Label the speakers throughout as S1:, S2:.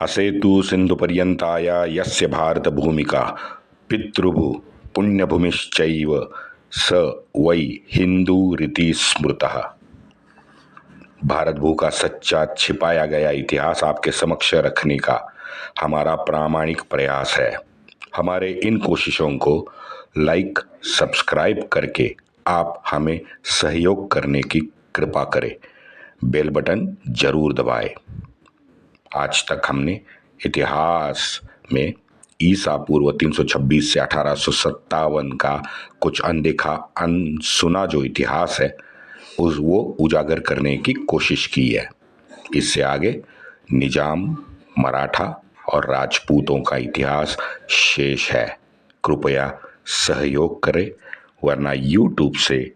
S1: असेतु सिन्धुपर्यन्ताय यस्य भारतभूमिका पितृभू पुण्यभूमिश्चैव स वै हिंदूरिति स्मृतः। भारत भू का सच्चा छिपाया गया इतिहास आपके समक्ष रखने का हमारा प्रामाणिक प्रयास है। हमारे इन कोशिशों को लाइक सब्सक्राइब करके आप हमें सहयोग करने की कृपा करें। बेल बटन जरूर दबाएं। आज तक हमने इतिहास में ईसा पूर्व 326 से 1857 का कुछ अनदेखा अनसुना जो इतिहास है वो उजागर करने की कोशिश की है। इससे आगे निजाम, मराठा और राजपूतों का इतिहास शेष है। कृपया सहयोग करें, वरना यूट्यूब से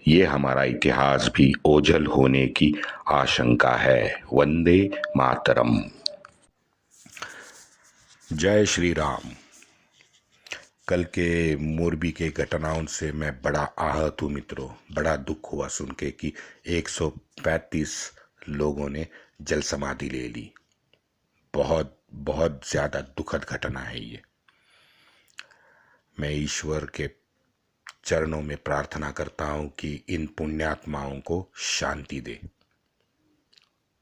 S1: ये हमारा इतिहास भी ओझल होने की आशंका है। वंदे मातरम। जय श्री राम। कल के मोरबी के घटनाओं से मैं बड़ा आहत हूँ मित्रों। बड़ा दुख हुआ सुन के कि 135 लोगों ने जल समाधि ले ली। बहुत बहुत ज़्यादा दुखद घटना है ये। मैं ईश्वर के चरणों में प्रार्थना करता हूँ कि इन पुण्यात्माओं को शांति दे।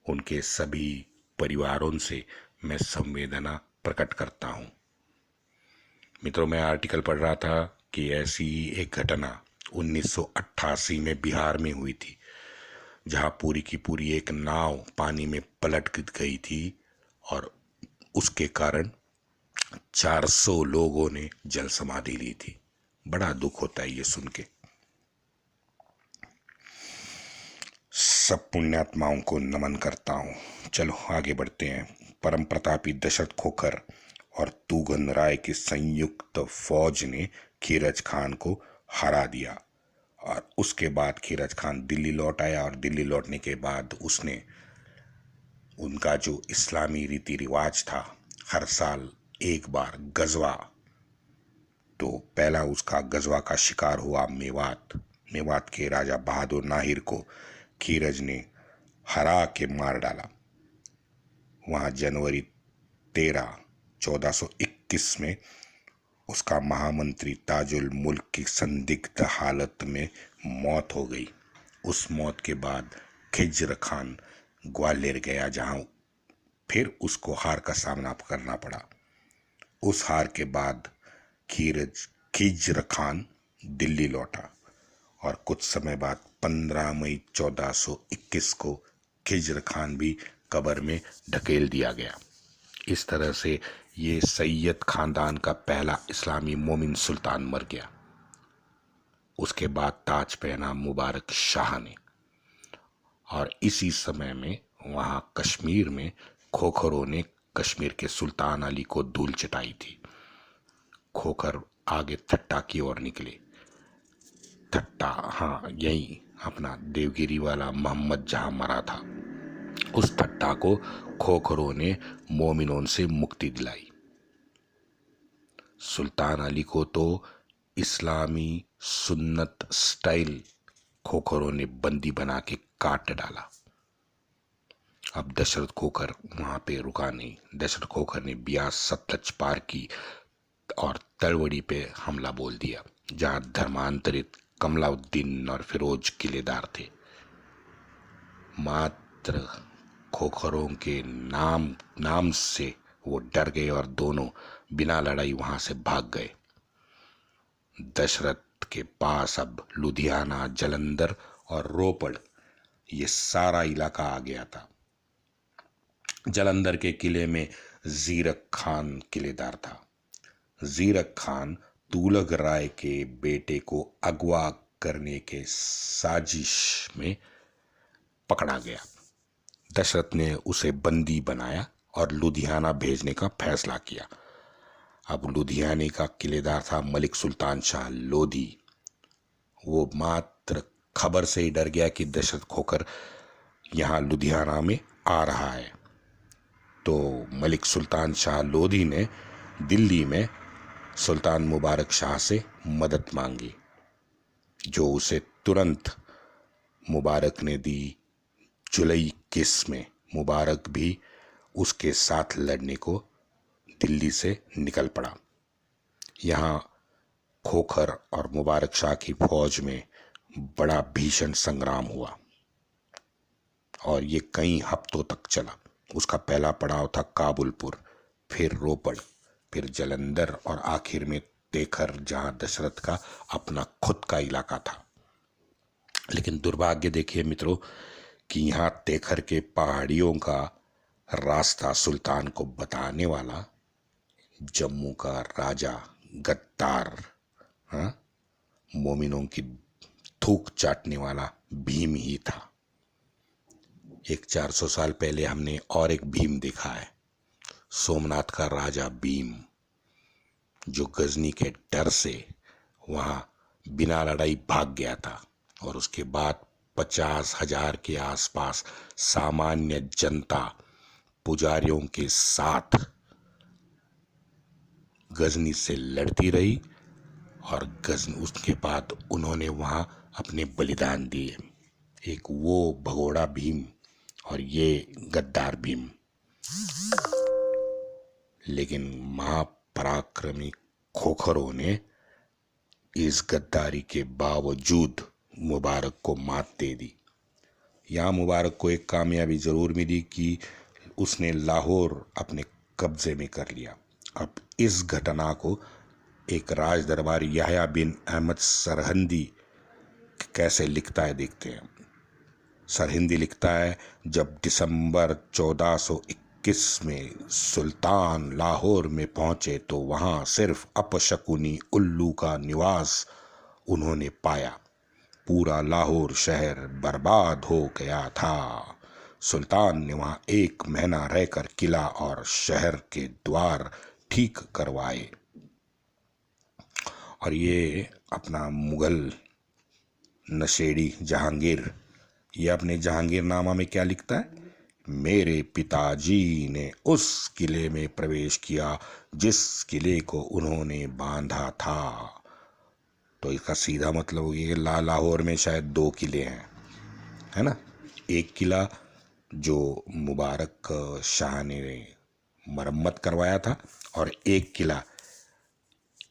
S1: उनके सभी परिवारों से मैं संवेदना प्रकट करता हूँ। मित्रों, मैं आर्टिकल पढ़ रहा था कि ऐसी ही एक घटना 1988 में बिहार में हुई थी, जहां पूरी की पूरी एक नाव पानी में पलट गई थी और उसके कारण 400 लोगों ने जल समाधि ली थी। बड़ा दुख होता है ये सुन के। सब पुण्यात्माओं को नमन करता हूँ। चलो आगे बढ़ते हैं। परम प्रतापी दशरथ खोखर और तुगन राय की संयुक्त फौज ने खीरज खान को हरा दिया और उसके बाद खीरज खान दिल्ली लौट आया और दिल्ली लौटने के बाद उसने उनका जो इस्लामी रीति रिवाज था, हर साल एक बार गजवा, तो पहला उसका गजवा का शिकार हुआ मेवात के राजा बहादुर नाहिर को खीरज ने हरा के मार डाला। वहां जनवरी 13, 1421 में उसका महामंत्री ताजुल मुल्क की संदिग्ध हालत में मौत हो गई। उस मौत के बाद खिज्र खान ग्वालियर गया, जहां फिर उसको हार का सामना करना पड़ा। उस हार के बाद खिज्र खान दिल्ली लौटा और कुछ समय बाद 15 मई 1421 को खिज्र खान भी कब्र में ढकेल दिया गया। इस तरह से ये सैयद खानदान का पहला इस्लामी मोमिन सुल्तान मर गया। उसके बाद ताज पहना मुबारक शाह ने। और इसी समय में वहाँ कश्मीर में खोखरों ने कश्मीर के सुल्तान अली को धूल चटाई थी। खोखर आगे थट्टा की ओर निकले। थट्टा, हाँ, यही अपना देवगिरी वाला मोहम्मद जहाँ मरा था, उस थट्टा को खोखरों ने मोमिनों से मुक्ति दिलाई। सुल्तान अली को तो इस्लामी सुन्नत स्टाइल खोखरों ने बंदी बना के काट डाला। अब दशरथ खोखर वहां पे रुका नहीं। दशरथ खोखर ने ब्यास सतलज पार की और तलवड़ी पे हमला बोल दिया, जहां धर्मांतरित कमलाउद्दीन और फिरोज किलेदार थे। मात्र खोखरों के नाम से वो डर गए और दोनों बिना लड़ाई वहां से भाग गए। दशरथ के पास अब लुधियाना, जालंधर और रोपड़ ये सारा इलाका आ गया था। जालंधर के किले में जीरक खान किलेदार था। जीरक खान तुगलक राय के बेटे को अगवा करने के साजिश में पकड़ा गया। दशरथ ने उसे बंदी बनाया और लुधियाना भेजने का फैसला किया। अब लुधियाने का किलेदार था मलिक सुल्तान शाह लोधी। वो मात्र खबर से ही डर गया कि दशरथ खोखर यहाँ लुधियाना में आ रहा है, तो मलिक सुल्तान शाह लोधी ने दिल्ली में सुल्तान मुबारक शाह से मदद मांगी, जो उसे तुरंत मुबारक ने दी। जुलाई 21 में मुबारक भी उसके साथ लड़ने को दिल्ली से निकल पड़ा। यहाँ खोखर और मुबारक शाह की फौज में बड़ा भीषण संग्राम हुआ और ये कई हफ्तों तक चला। उसका पहला पड़ाव था काबुलपुर, फिर रोपड़, फिर जलंधर और आखिर में तेखर, जहां दशरथ का अपना खुद का इलाका था। लेकिन दुर्भाग्य देखिए मित्रों कि यहाँ तेखर के पहाड़ियों का रास्ता सुल्तान को बताने वाला जम्मू का राजा गद्दार, हाँ, मोमिनों की थूक चाटने वाला भीम ही था। एक 400 साल पहले हमने और एक भीम देखा है, सोमनाथ का राजा भीम, जो गजनी के डर से वहां बिना लड़ाई भाग गया था और उसके बाद 50,000 के आसपास सामान्य जनता पुजारियों के साथ गजनी से लड़ती रही और गजनी उसके बाद उन्होंने वहां अपने बलिदान दिए। एक वो भगोड़ा भीम और ये गद्दार भीम। लेकिन महापराक्रमी खोखरों ने इस गद्दारी के बावजूद मुबारक को मात दे दी। यहाँ मुबारक को एक कामयाबी जरूर मिली कि उसने लाहौर अपने कब्जे में कर लिया। अब इस घटना को एक राज दरबारी याह्या बिन अहमद सरहिंदी कैसे लिखता है देखते हैं। सरहिंदी लिखता है, जब दिसंबर 1421 में सुल्तान लाहौर में पहुंचे तो वहां सिर्फ अपशकुनी उल्लू का निवास उन्होंने पाया। पूरा लाहौर शहर बर्बाद हो गया था। सुल्तान ने वहां 1 महीना रहकर किला और शहर के द्वार ठीक करवाए। और ये अपना मुगल नशेड़ी जहांगीर, ये अपने जहांगीरनामा में क्या लिखता है, मेरे पिताजी ने उस किले में प्रवेश किया जिस किले को उन्होंने बांधा था। तो इसका सीधा मतलब हो गया कि लाहौर में शायद 2 किले हैं, है ना। एक किला जो मुबारक शाह ने मरम्मत करवाया था और एक किला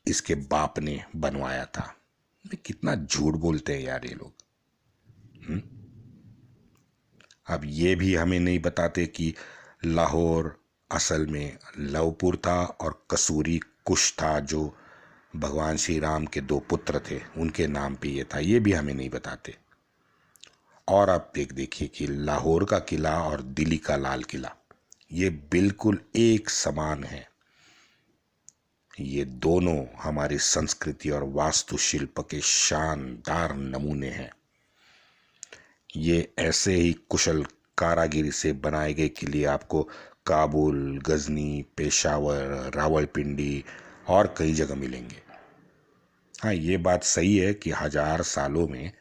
S1: इसके बाप ने बनवाया था। कितना झूठ बोलते हैं यार ये लोग। अब ये भी हमें नहीं बताते कि लाहौर असल में लवपुर था और कसूरी कुश था, जो भगवान श्री राम के 2 पुत्र थे उनके नाम पे ये था। ये भी हमें नहीं बताते। और आप देखिए कि लाहौर का किला और दिल्ली का लाल किला ये बिल्कुल एक समान है। ये दोनों हमारी संस्कृति और वास्तुशिल्प के शानदार नमूने हैं। ये ऐसे ही कुशल कारागिरी से बनाए गए किले आपको काबुल, गजनी, पेशावर, रावलपिंडी और कई जगह मिलेंगे। हाँ, ये बात सही है कि 1000 सालों में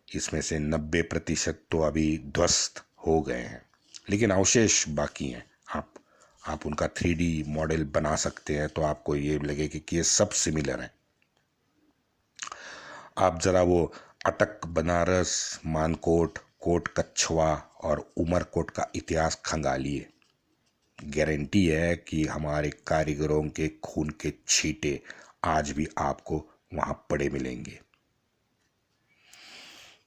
S1: इसमें से 90% तो अभी ध्वस्त हो गए हैं, लेकिन अवशेष बाकी हैं। आप उनका 3D मॉडल बना सकते हैं तो आपको ये लगेगा कि ये सब सिमिलर हैं। आप जरा वो अटक, बनारस, मानकोट, कोट कछवा और उमरकोट का इतिहास खंगालिए। गारंटी है कि हमारे कारीगरों के खून के छींटे आज भी आपको वहां पड़े मिलेंगे।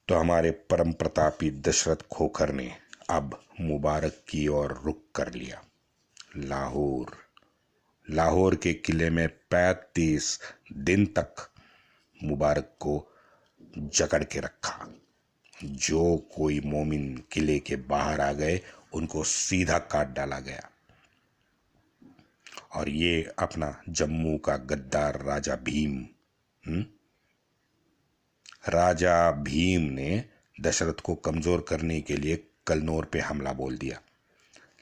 S1: तो हमारे परम प्रतापी दशरथ खोखर ने अब मुबारक की ओर रुख कर लिया। लाहौर के किले में 35 दिन तक मुबारक को जकड़ के रखा। जो कोई मोमिन किले के बाहर आ गए उनको सीधा काट डाला गया। और ये अपना जम्मू का गद्दार राजा भीम ने दशरथ को कमजोर करने के लिए कलनौर पे हमला बोल दिया।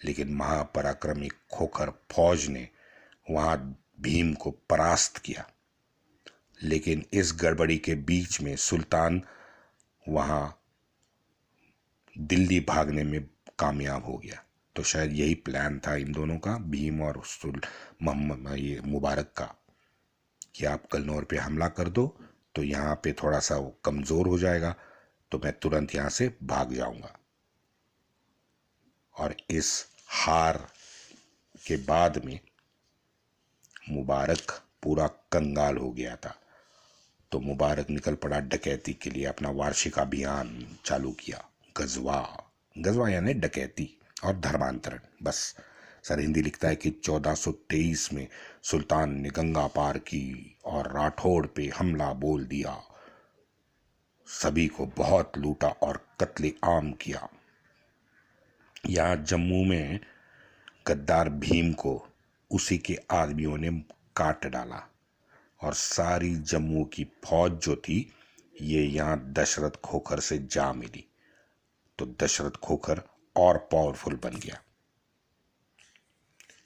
S1: लेकिन महापराक्रमी खोखर फौज ने वहां भीम को परास्त किया। लेकिन इस गड़बड़ी के बीच में सुल्तान वहां दिल्ली भागने में कामयाब हो गया। तो शायद यही प्लान था इन दोनों का, भीम और ये मुबारक का, कि आप कलनौर पे हमला कर दो तो यहाँ पे थोड़ा सा वो कमज़ोर हो जाएगा तो मैं तुरंत यहाँ से भाग जाऊंगा। और इस हार के बाद में मुबारक पूरा कंगाल हो गया था। तो मुबारक निकल पड़ा डकैती के लिए, अपना वार्षिक अभियान चालू किया। गजवा, गजवा यानी डकैती और धर्मांतरण। बस सरहिंदी लिखता है कि 1423 में सुल्तान ने गंगा पार की और राठौड़ पे हमला बोल दिया। सभी को बहुत लूटा और कत्ले आम किया। यहाँ जम्मू में गद्दार भीम को उसी के आदमियों ने काट डाला और सारी जम्मू की फौज जो थी ये यहाँ दशरथ खोखर से जा मिली। तो दशरथ खोखर और पावरफुल बन गया।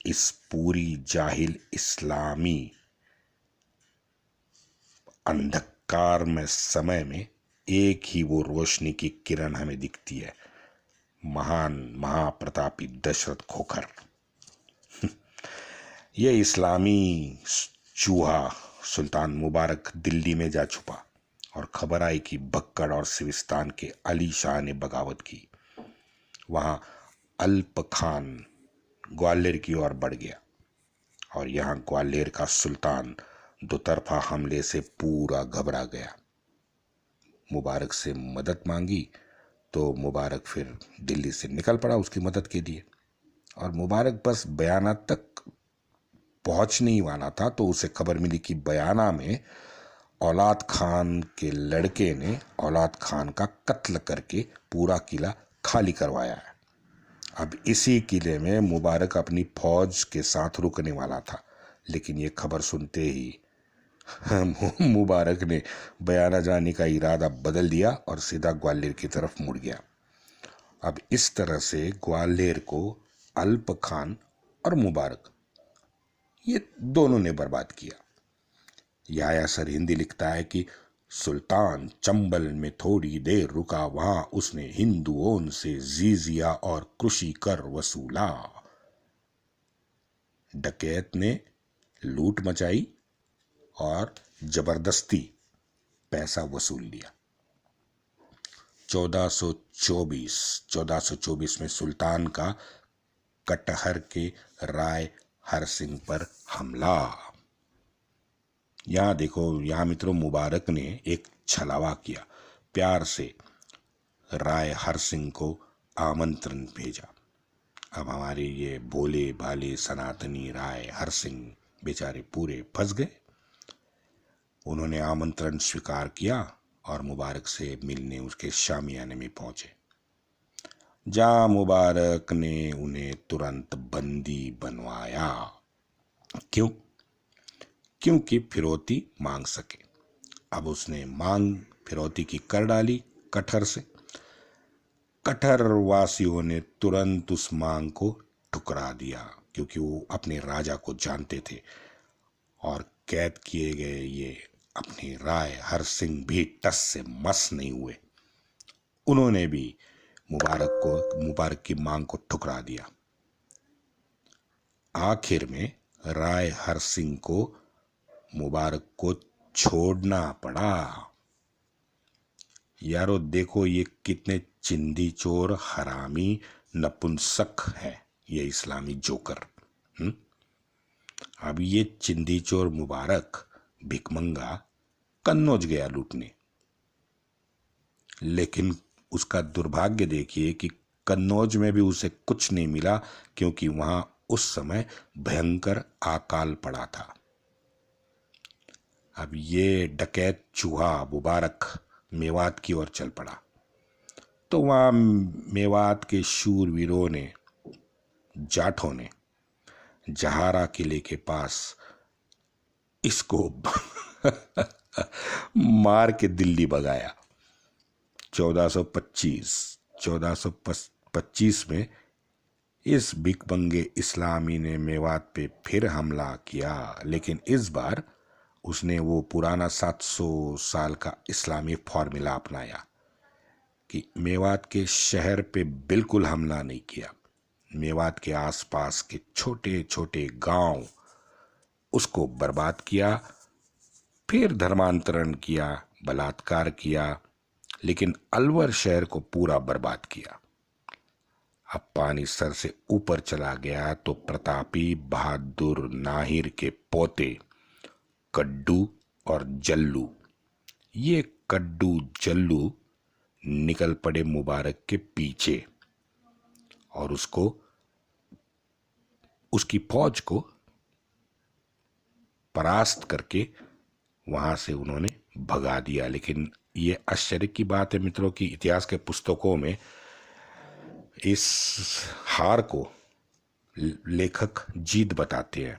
S1: इस पूरी जाहिल इस्लामी अंधकार में समय में एक ही वो रोशनी की किरण हमें दिखती है, महान महाप्रतापी दशरथ खोखर। ये इस्लामी चूहा सुल्तान मुबारक दिल्ली में जा छुपा और खबर आई कि बक्कड़ और सिविस्तान के अली शाह ने बगावत की। वहां अल्प खान ग्वालियर की ओर बढ़ गया और यहाँ ग्वालियर का सुल्तान दोतरफा हमले से पूरा घबरा गया। मुबारक से मदद मांगी तो मुबारक फिर दिल्ली से निकल पड़ा उसकी मदद के लिए। और मुबारक बस बयाना तक पहुंचने ही वाला था तो उसे खबर मिली कि बयाना में औलाद खान के लड़के ने औलाद खान का कत्ल करके पूरा किला खाली करवाया है। अब इसी किले में मुबारक अपनी फौज के साथ रुकने वाला था, लेकिन ये खबर सुनते ही मुबारक ने बयाना जाने का इरादा बदल दिया और सीधा ग्वालियर की तरफ मुड़ गया। अब इस तरह से ग्वालियर को अल्प खान और मुबारक ये दोनों ने बर्बाद किया। याया सरहिंदी लिखता है कि सुल्तान चंबल में थोड़ी देर रुका, वहां उसने हिंदुओं से जीजिया और कृषि कर वसूला। डकैत ने लूट मचाई और जबरदस्ती पैसा वसूल लिया। 1424 में सुल्तान का कटहर के राय हर सिंह पर हमला। यहाँ देखो, यहाँ मित्रों मुबारक ने एक छलावा किया, प्यार से राय हर सिंह को आमंत्रण भेजा। अब हमारे ये भोले भाले सनातनी राय हर सिंह बेचारे पूरे फंस गए। उन्होंने आमंत्रण स्वीकार किया और मुबारक से मिलने उसके शामियाने में पहुंचे। जहां मुबारक ने उन्हें तुरंत बंदी बनवाया। क्यों? क्योंकि फिरौती मांग सके। अब उसने मांग फिरौती की कर डाली कटहर से। कटहर वासियों ने तुरंत उस मांग को ठुकरा दिया क्योंकि वो अपने राजा को जानते थे और कैद किए गए ये अपनी राय हर सिंह भी टस से मस नहीं हुए। उन्होंने भी मुबारक की मांग को ठुकरा दिया। आखिर में राय हर सिंह को मुबारक को छोड़ना पड़ा। यारो देखो ये कितने चिंदी चोर हरामी नपुंसक है ये इस्लामी जोकर। अब ये चिंदी चोर मुबारक भिकमंगा कन्नौज गया लूटने, लेकिन उसका दुर्भाग्य देखिए कि कन्नौज में भी उसे कुछ नहीं मिला क्योंकि वहां उस समय भयंकर अकाल पड़ा था। अब ये डकैत चूहा मुबारक मेवात की ओर चल पड़ा तो वहां मेवात के शूरवीरों ने, जाठों ने जहारा किले के पास इसको मार के दिल्ली भगाया। 1425 में इस भिकमंगे इस्लामी ने मेवात पे फिर हमला किया, लेकिन इस बार उसने वो पुराना 700 साल का इस्लामी फॉर्मूला अपनाया कि मेवात के शहर पे बिल्कुल हमला नहीं किया। मेवात के आसपास के छोटे छोटे गांव उसको बर्बाद किया, फिर धर्मांतरण किया, बलात्कार किया, लेकिन अलवर शहर को पूरा बर्बाद किया। अब पानी सर से ऊपर चला गया तो प्रतापी बहादुर नाहिर के पोते कड्डू और जल्लू, ये कड्डू जल्लू निकल पड़े मुबारक के पीछे और उसकी फौज को परास्त करके वहां से उन्होंने भगा दिया। लेकिन ये आश्चर्य की बात है मित्रों कि इतिहास के पुस्तकों में इस हार को लेखक जीत बताते हैं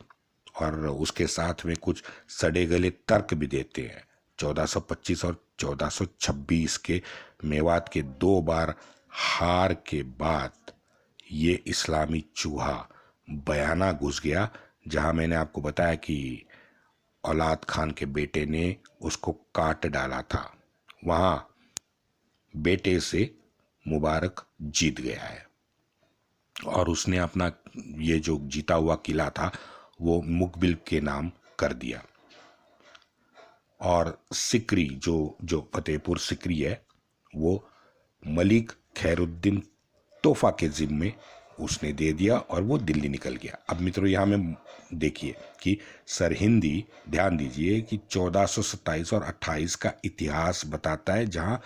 S1: और उसके साथ में कुछ सड़े गले तर्क भी देते हैं। 1425 और 1426 के मेवात के 2 बार हार के बाद ये इस्लामी चूहा बयाना घुस गया, जहां मैंने आपको बताया कि औलाद खान के बेटे ने उसको काट डाला था। वहां बेटे से मुबारक जीत गया है और उसने अपना ये जो जीता हुआ किला था वो मुकबिल के नाम कर दिया। और सिकरी जो फतेहपुर सिकरी है वो मलिक खैरुद्दीन तोफा के जिम्मे उसने दे दिया और वो दिल्ली निकल गया। अब मित्रों यहाँ में देखिए कि सरहिंदी, ध्यान दीजिए कि 1427 और 28 का इतिहास बताता है जहां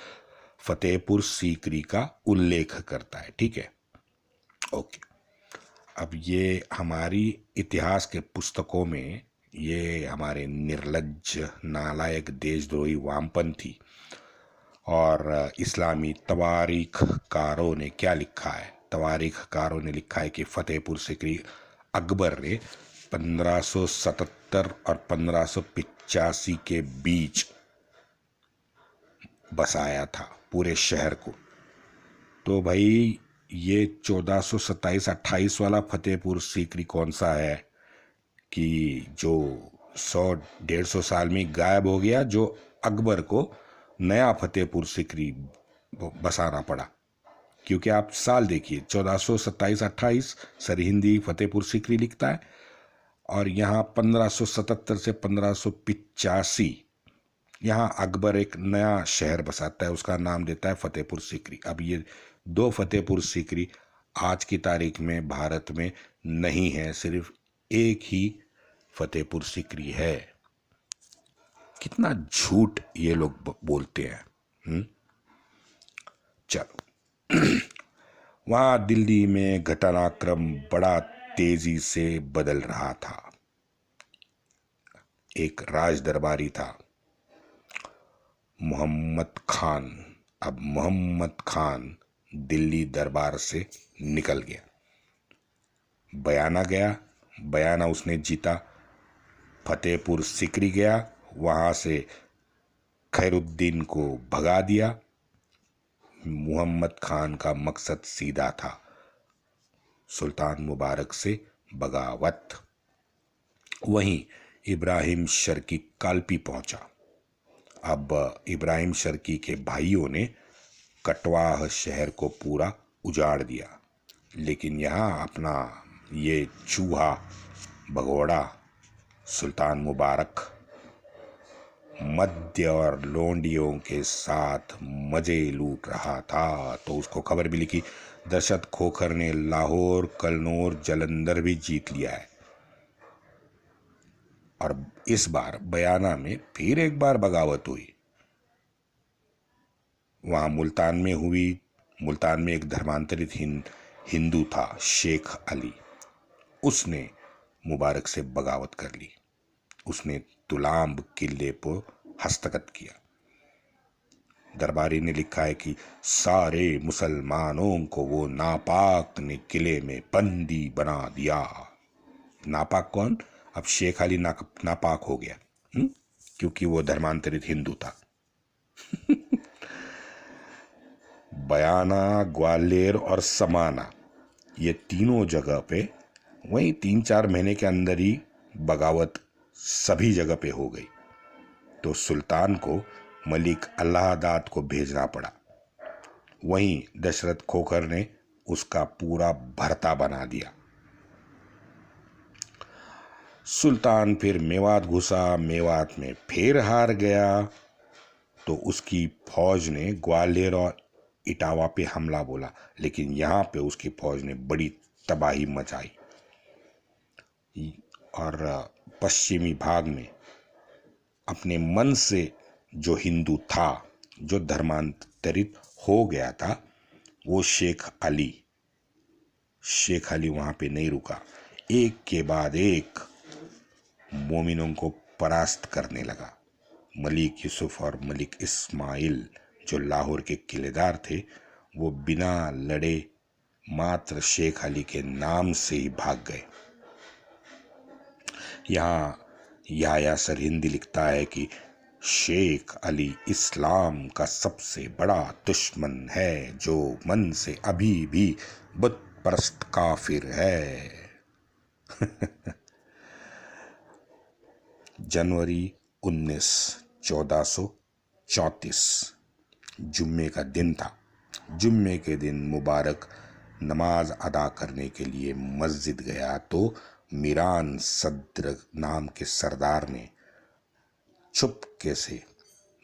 S1: फतेहपुर सीकरी का उल्लेख करता है। ठीक है, ओके। अब ये हमारी इतिहास के पुस्तकों में ये हमारे निर्लज्ज नालायक देशद्रोही वामपंथी और इस्लामी तवारीखकारों ने क्या लिखा है। तवारीखकारों ने लिखा है कि फतेहपुर सिकरी अकबर ने 1577 और 1585 के बीच बसाया था पूरे शहर को। तो भाई ये 1427-28 वाला फतेहपुर सीकरी कौन सा है कि जो 100-150 साल में गायब हो गया, जो अकबर को नया फतेहपुर सीकरी बसाना पड़ा। क्योंकि आप साल देखिए 1427-28 सरहिंदी फतेहपुर सीकरी लिखता है और यहाँ 1577 से 1585 यहाँ अकबर एक नया शहर बसाता है, उसका नाम देता है फतेहपुर सीकरी। अब ये 2 फतेहपुर सीकरी आज की तारीख में भारत में नहीं है, सिर्फ एक ही फतेहपुर सीकरी है। कितना झूठ ये लोग बोलते हैं। चलो वहां दिल्ली में घटनाक्रम बड़ा तेजी से बदल रहा था। एक राज दरबारी था मोहम्मद खान। अब मोहम्मद खान दिल्ली दरबार से निकल गया, बयाना उसने जीता, फतेहपुर सिकरी गया, वहां से खैरुद्दीन को भगा दिया। मोहम्मद खान का मकसद सीधा था, सुल्तान मुबारक से बगावत। वहीं इब्राहिम शर्की कालपी पहुंचा। अब इब्राहिम शर्की के भाइयों ने कटवाह शहर को पूरा उजाड़ दिया, लेकिन यहाँ अपना ये चूहा भगोड़ा सुल्तान मुबारक मद्य और लोंडियों के साथ मजे लूट रहा था। तो उसको खबर मिली कि दशरथ खोखर ने लाहौर, कन्नौज, जालंधर भी जीत लिया है और इस बार बयाना में फिर एक बार बगावत हुई। वहां मुल्तान में हुई। मुल्तान में एक धर्मांतरित हिंदू था शेख अली, उसने मुबारक से बगावत कर ली। उसने तुलाम्ब किले पर हस्तगत किया। दरबारी ने लिखा है कि सारे मुसलमानों को वो नापाक ने किले में बंदी बना दिया। नापाक कौन? अब शेख अली नापाक हो गया, क्योंकि वो धर्मांतरित हिंदू था। बयाना, ग्वालियर और समाना, ये तीनों जगह पे वही 3-4 महीने के अंदर ही बगावत सभी जगह पे हो गई। तो सुल्तान को मलिक अल्लाहदाद को भेजना पड़ा। वहीं दशरथ खोखर ने उसका पूरा भरता बना दिया। सुल्तान फिर मेवात घुसा, मेवात में फिर हार गया। तो उसकी फौज ने ग्वालियर और इटावा पे हमला बोला, लेकिन यहाँ पे उसकी फौज ने बड़ी तबाही मचाई और पश्चिमी भाग में अपने मन से जो हिंदू था, जो धर्मांतरित हो गया था, वो शेख अली वहां पे नहीं रुका। एक के बाद एक मोमिनों को परास्त करने लगा। मलिक यूसुफ और मलिक इस्माइल जो लाहौर के किलेदार थे, वो बिना लड़े मात्र शेख अली के नाम से ही भाग गए। यहाँ याया सरहिंदी लिखता है कि शेख अली इस्लाम का सबसे बड़ा दुश्मन है, जो मन से अभी भी बुत परस्त काफिर है। जनवरी 19, 1434 जुम्मे का दिन था। जुम्मे के दिन मुबारक नमाज अदा करने के लिए मस्जिद गया तो मीरान सद्र नाम के सरदार ने चुपके से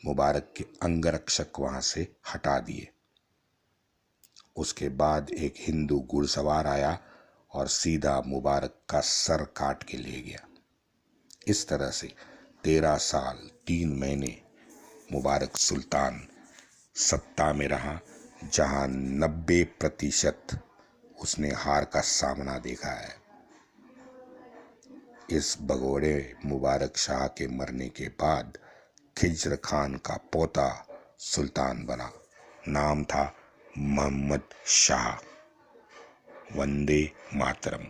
S1: मुबारक के अंगरक्षक वहां से हटा दिए। उसके बाद एक हिंदू घुड़सवार आया और सीधा मुबारक का सर काट के ले गया। इस तरह से 13 साल 3 महीने मुबारक सुल्तान सत्ता में रहा, जहां 90% उसने हार का सामना देखा है। इस भगोड़े मुबारक शाह के मरने के बाद खिज्र खान का पोता सुल्तान बना। नाम था मोहम्मद शाह। वंदे मातरम।